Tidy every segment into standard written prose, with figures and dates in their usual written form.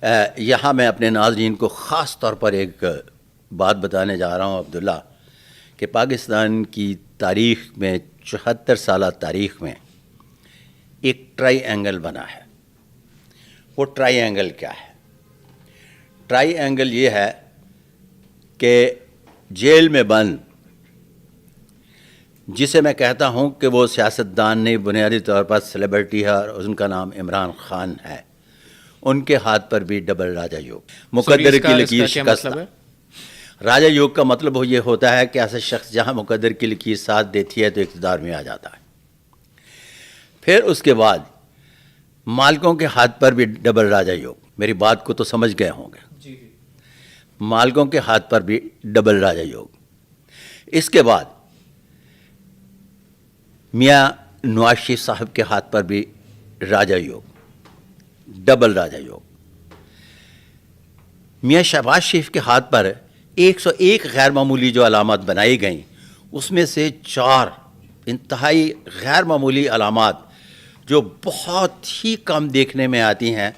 یہاں میں اپنے ناظرین کو خاص طور پر ایک بات بتانے جا رہا ہوں عبداللہ، کہ پاکستان کی تاریخ میں 74 سالہ تاریخ میں ایک ٹرائی اینگل بنا ہے۔ وہ ٹرائی اینگل کیا ہے؟ ٹرائی اینگل یہ ہے کہ جیل میں بند، جسے میں کہتا ہوں کہ وہ سیاستدان نہیں، بنیادی طور پر سیلیبریٹی ہے اور ان کا نام عمران خان ہے، ان کے ہاتھ پر بھی ڈبل راجہ یوگ، مقدر کی لکیر شکست۔ راجہ یوگ کا مطلب یہ ہوتا ہے کہ ایسا شخص جہاں مقدر کی لکیر ساتھ دیتی ہے تو اقتدار میں آ جاتا ہے۔ پھر اس کے بعد مالکوں کے ہاتھ پر بھی ڈبل راجہ یوگ، میری بات کو تو سمجھ گئے ہوں گے، مالکوں کے ہاتھ پر بھی ڈبل راجہ یوگ۔ اس کے بعد میاں نواز شریف صاحب کے ہاتھ پر بھی راجہ یوگ، ڈبل راجہ یوگ۔ میاں شہباز شریف کے ہاتھ پر 101 غیر معمولی جو علامات بنائی گئیں، اس میں سے 4 انتہائی غیر معمولی علامات جو بہت ہی کم دیکھنے میں آتی ہیں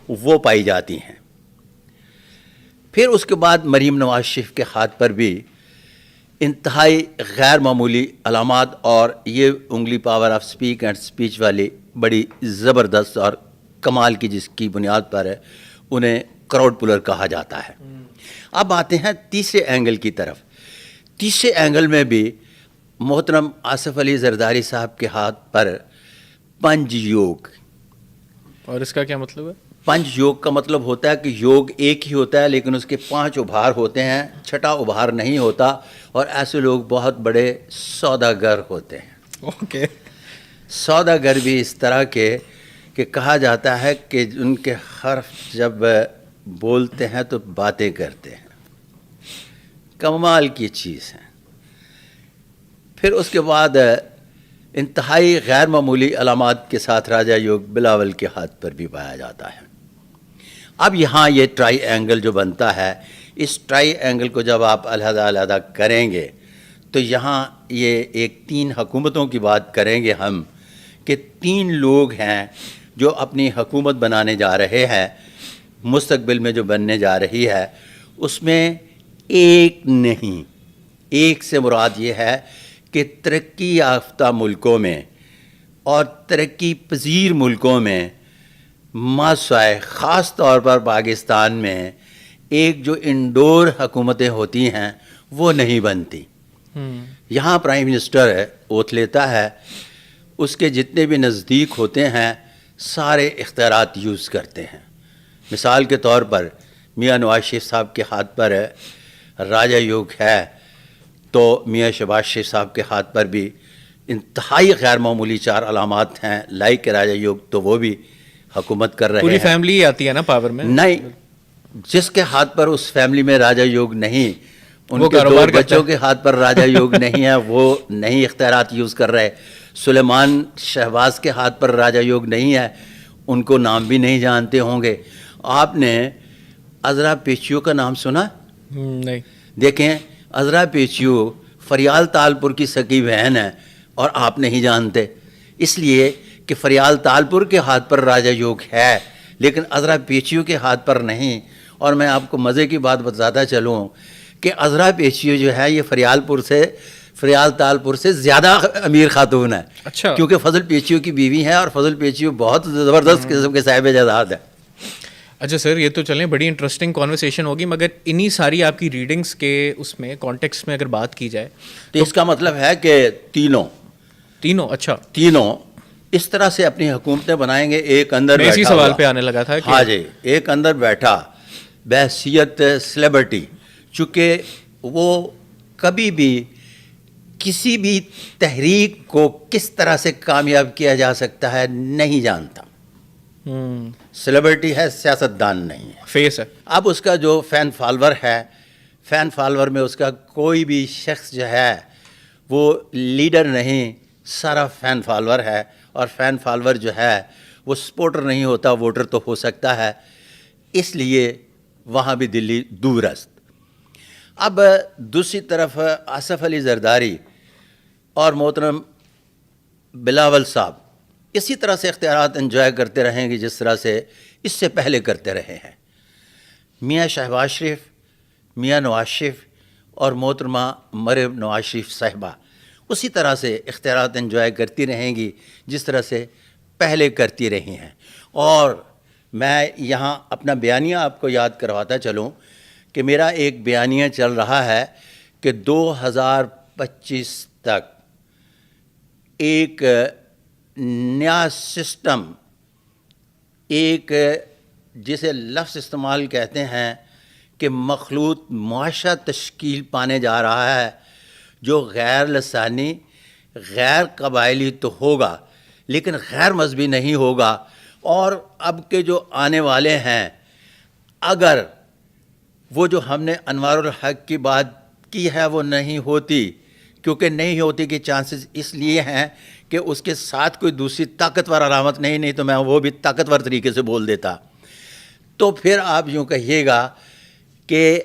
وہ پائی جاتی ہیں۔ پھر اس کے بعد مریم نواز شریف کے ہاتھ پر بھی انتہائی غیر معمولی علامات، اور یہ انگلی power of speak and speech والی بڑی زبردست اور کمال کی، جس کی بنیاد پر انہیں کراؤڈ پولر کہا جاتا ہے۔ اب آتے ہیں تیسرے اینگل کی طرف۔ تیسرے اینگل میں بھی محترم آصف علی زرداری صاحب کے ہاتھ پر پنج یوگ۔ اور اس کا کیا مطلب ہے؟ پنج یوگ کا مطلب ہوتا ہے کہ یوگ ایک ہی ہوتا ہے لیکن اس کے 5 ابھار ہوتے ہیں، چھٹا ابھار نہیں ہوتا، اور ایسے لوگ بہت بڑے سوداگر ہوتے ہیں۔ اوکے۔ سوداگر بھی اس طرح کے کہ کہا جاتا ہے کہ ان کے حرف جب بولتے ہیں تو باتیں کرتے ہیں، کمال کی چیز ہے۔ پھر اس کے بعد انتہائی غیر معمولی علامات کے ساتھ راجہ یوگ بلاول کے ہاتھ پر بھی پایا جاتا ہے۔ اب یہاں یہ ٹرائی اینگل جو بنتا ہے، اس ٹرائی اینگل کو جب آپ علیحدہ علیحدہ کریں گے تو یہاں یہ ایک 3 حکومتوں کی بات کریں گے ہم، کہ 3 لوگ ہیں جو اپنی حکومت بنانے جا رہے ہیں، مستقبل میں جو بننے جا رہی ہے، اس میں ایک نہیں، ایک سے مراد یہ ہے کہ ترقی یافتہ ملکوں میں اور ترقی پذیر ملکوں میں ماسوائے، خاص طور پر پاکستان میں ایک جو انڈور حکومتیں ہوتی ہیں وہ نہیں بنتی۔ یہاں پرائم منسٹر اوتھ لیتا ہے، اس کے جتنے بھی نزدیک ہوتے ہیں سارے اختیارات یوز کرتے ہیں۔ مثال کے طور پر میاں نواز شریف صاحب کے ہاتھ پر راجہ یوگ ہے، تو میاں شہباز شریف صاحب کے ہاتھ پر بھی انتہائی غیر معمولی 4 علامات ہیں لائک راجہ یوگ، تو وہ بھی حکومت کر رہے ہیں۔ پوری فیملی آتی ہے نا پاور میں؟ نہیں، جس کے ہاتھ پر اس فیملی میں راجہ یوگ نہیں، ان کے 2 بچوں کے ہاتھ پر راجہ یوگ نہیں ہے، وہ نہیں اختیارات یوز کر رہے۔ سلیمان شہباز کے ہاتھ پر راجہ یوگ نہیں ہے، ان کو نام بھی نہیں جانتے ہوں گے۔ آپ نے عذرا پیچیو کا نام سنا؟ نہیں۔ دیکھیں، عذرا پیچیو فریال تالپور کی سکی بہن ہے اور آپ نہیں جانتے، اس لیے کہ فریال تالپور کے ہاتھ پر راجہ یوگ ہے لیکن عذرا پیچیو کے ہاتھ پر نہیں۔ اور میں آپ کو مزے کی بات بتاتا چلوں کہ عذرا پیچیو جو ہے یہ فریال تالپور سے زیادہ امیر خاتون ہے۔ اچھا۔ کیونکہ فضل پیچیو کی بیوی ہے اور فضل پیچیو بہت زبردست قسم کے صاحب جائیداد ہے۔ اچھا سر، یہ تو چلیں بڑی انٹرسٹنگ کانورسیشن ہوگی، مگر انہی ساری آپ کی ریڈنگس کے اس میں کانٹیکسٹ میں اگر بات کی جائے تو اس کا مطلب ہے کہ تینوں اچھا اس طرح سے اپنی حکومتیں بنائیں گے۔ ایک اندر اسی سوال پہ آنے لگا تھا کہ ہاں جی، ایک اندر بیٹھا بحیثیت سیلیبریٹی، چونکہ وہ کبھی بھی کسی بھی تحریک کو کس طرح سے کامیاب کیا جا سکتا ہے نہیں جانتا۔ سیلیبریٹی ہے، سیاستدان نہیں ہے، فیس ہے۔ اب اس کا جو فین فالور ہے، فین فالور میں اس کا کوئی بھی شخص جو ہے وہ لیڈر نہیں، سارا فین فالور ہے، اور فین فالور جو ہے وہ سپورٹر نہیں ہوتا، ووٹر تو ہو سکتا ہے، اس لیے وہاں بھی دلی دور است۔ اب دوسری طرف آصف علی زرداری اور محترم بلاول صاحب اسی طرح سے اختیارات انجوائے کرتے رہیں گے جس طرح سے اس سے پہلے کرتے رہے ہیں. میاں شہباز شریف, میاں نواز شریف اور محترمہ مریم نواز شریف صاحبہ اسی طرح سے اختیارات انجوائے کرتی رہیں گی جس طرح سے پہلے کرتی رہی ہیں. اور میں یہاں اپنا بیانیہ آپ کو یاد کرواتا چلوں کہ میرا ایک بیانیہ چل رہا ہے کہ 2025 تک ایک نیا سسٹم, ایک جسے لفظ استعمال کہتے ہیں کہ مخلوط معاشرہ تشکیل پانے جا رہا ہے, جو غیر لسانی, غیر قبائلی تو ہوگا لیکن غیر مذہبی نہیں ہوگا. اور اب کے جو آنے والے ہیں, اگر وہ جو ہم نے انوار الحق کی بات کی ہے وہ نہیں ہوتی, کیونکہ نہیں ہوتی کے چانسز اس لیے ہیں کہ اس کے ساتھ کوئی دوسری طاقتور علامت نہیں تو میں وہ بھی طاقتور طریقے سے بول دیتا, تو پھر آپ یوں کہیے گا کہ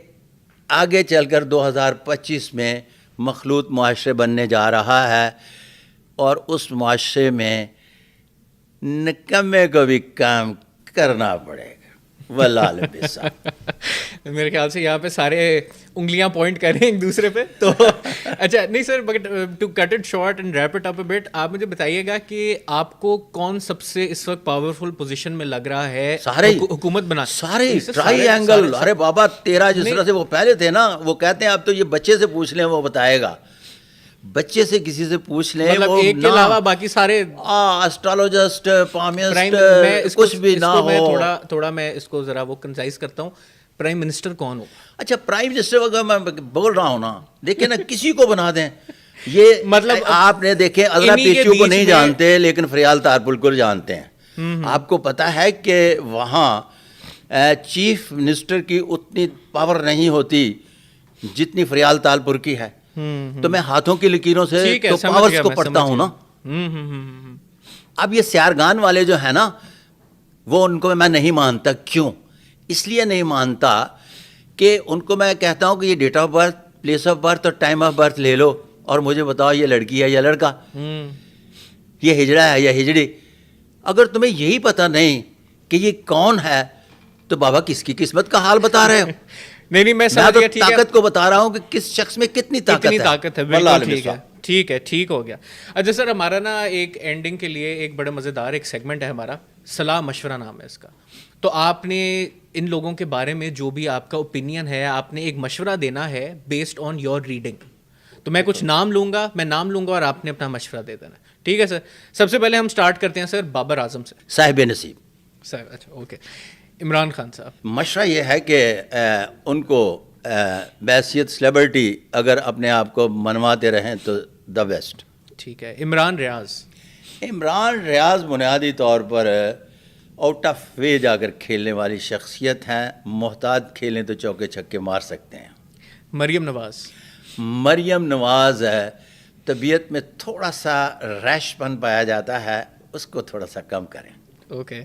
آگے چل کر 2025 میں مخلوط معاشرے بننے جا رہا ہے, اور اس معاشرے میں نکمے کو بھی کام کرنا پڑے گا. واللہ بالصبر. میرے خیال سے یہاں پہ سارے انگلیاں پوائنٹ کر رہے ہیں ایک دوسرے پہ. تو اچھا نہیں sir, but to cut it short and wrap it up a bit, آپ مجھے بتائیے گا کہ آپ کو کون سب سے اس وقت پاورفل پوزیشن میں لگ رہا ہے سارے حکومت بنا؟ سارے ٹرائی اینگل. ارے بابا تیرا جس طرح سے وہ پہلے تھے نا, وہ کہتے ہیں اب تو یہ بچے سے پوچھ لیں وہ بتائے گا. بچے سے کسی سے پوچھ لیں, مطلب ایک کے علاوہ باقی سارے اسٹرالوجسٹ, پامسٹ کچھ بھی نہ ہو. تھوڑا میں اس کو ذرا وہ کنسائز کرتا ہوں, پرائم منسٹر کون ہو؟ اچھا پرائم منسٹر اگر میں بول رہا ہوں نا, دیکھیں نا کسی کو بنا دیں. یہ مطلب آپ نے دیکھے عذرا پیچو کو نہیں جانتے لیکن فریال تارپل کو جانتے ہیں. آپ کو پتا ہے کہ وہاں چیف منسٹر کی اتنی پاور نہیں ہوتی جتنی فریال تالپور کی ہے. تو میں ہاتھوں کی لکیروں سے تو پاورز کو پڑھتا ہوں نا. اب یہ سیارگان والے جو ہیں نا, وہ ان کو میں نہیں مانتا. کیوں؟ اس لیے نہیں مانتا کہ ان کو میں کہتا ہوں کہ یہ date of birth, place of birth اور ٹائم آف برتھ لے لو اور مجھے بتاؤ یہ لڑکی ہے یا لڑکا, یہ ہجڑا ہے یا ہجڑی. اگر تمہیں یہی پتہ نہیں کہ یہ کون ہے تو بابا کس کی قسمت کا حال بتا رہے ہو؟ نہیں میں تو طاقت کو بتا رہا ہوں کہ کس شخص میں کتنی طاقت ہے. ٹھیک ہے, ٹھیک ہو گیا. اچھا سر, ہمارا نا ایک اینڈنگ کے لیے ایک بڑا مزیدار ایک سیگمنٹ ہے ہمارا, صلاح مشورہ نام ہے اس کا. تو آپ نے ان لوگوں کے بارے میں جو بھی آپ کا اوپینین ہے, آپ نے ایک مشورہ دینا ہے بیسڈ آن یور ریڈنگ. تو میں کچھ نام لوں گا اور آپ نے اپنا مشورہ دے دینا. ٹھیک ہے سر. سب سے پہلے ہم سٹارٹ کرتے ہیں سر بابر اعظم سے. صاحب نصیب صاحب. اچھا اوکے. عمران خان صاحب. مشورہ یہ ہے کہ ان کو بحیثیت سلیبرٹی اگر اپنے آپ کو منواتے رہیں تو دا بیسٹ. ٹھیک ہے. عمران ریاض. عمران ریاض بنیادی طور پر آؤٹ آف وے جا کر کھیلنے والی شخصیت ہیں. محتاط کھیلیں تو چوکے چھکے مار سکتے ہیں. مریم نواز. مریم نواز طبیعت میں تھوڑا سا ریش پن پایا جاتا ہے, اس کو تھوڑا سا کم کریں. اوکے.